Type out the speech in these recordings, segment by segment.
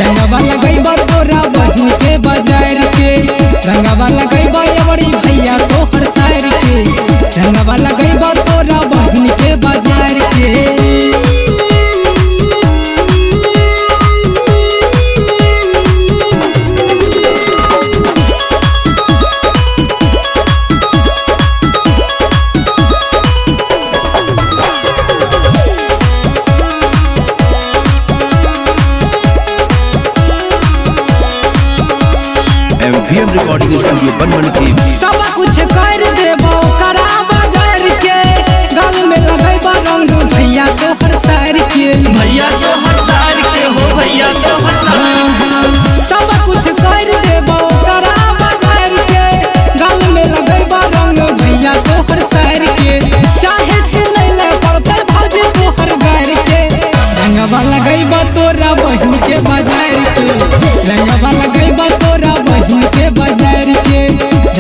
रंगवा लगैबा तोरा बहिन के बाजार के, रंगवा लगैबा बड़ी भैया तोहर सार के, रंगवा लगैबा तोरा बहिन के बाजार के। एमवीएम रिकॉर्डिंग स्टूडियो बनवन की सब कुछ कर देबो करा बाजार के, गल में लगैबा रंग भैया तोहर सार के, भैया तो हर सार के हो, भैया तो हर सार। सब कुछ कर देबो करा बाजार के, गल में लगैबा रंग भैया तोहर सार के, चाहे सुनै ले पड़ते भौजी तोहर गार के, रंगवा लगैबा तोरा बहिन के बाजार के, रंगवा लगैबा तोरा बहिन के बाजार के,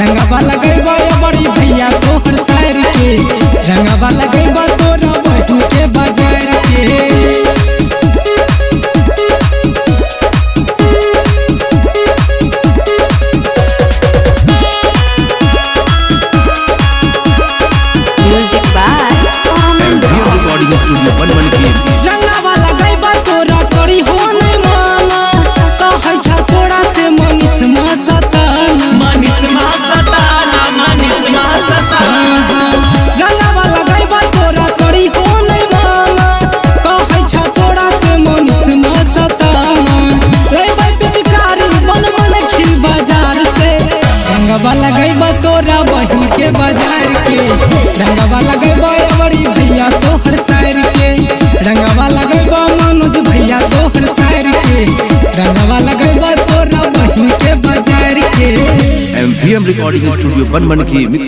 रंगवा लगैबा बड़ी भैया तोहर सार के, रंगवा लगैबा तोरा बहिन के बाजार के। Music by MVM recording studio बनवन की रंगवा लगैबा तोरा करी हो नै माना, कहै छ छोड़ा से मनीष मा सताना, मनीष मा सताना, मनीष मा सताना। रंगवा लगैबा तोरा करी हो नै माना, कहै छ छोड़ा से मनीष मा सताना, लेबै पिचकारी बन मन खिल बाजार से, रंगवा लगैबा तोरा बहिन के बाजार के, रंगवा लगैबा बड़ी भैया तोहर सार के, रंगवा लगैबा मनोज भैया तोहर सार के, रंगवा लगैबा तोरा बहिन के बाजार के। एमवीएम रिकॉर्डिंग स्टूडियो बनवन की मिक्स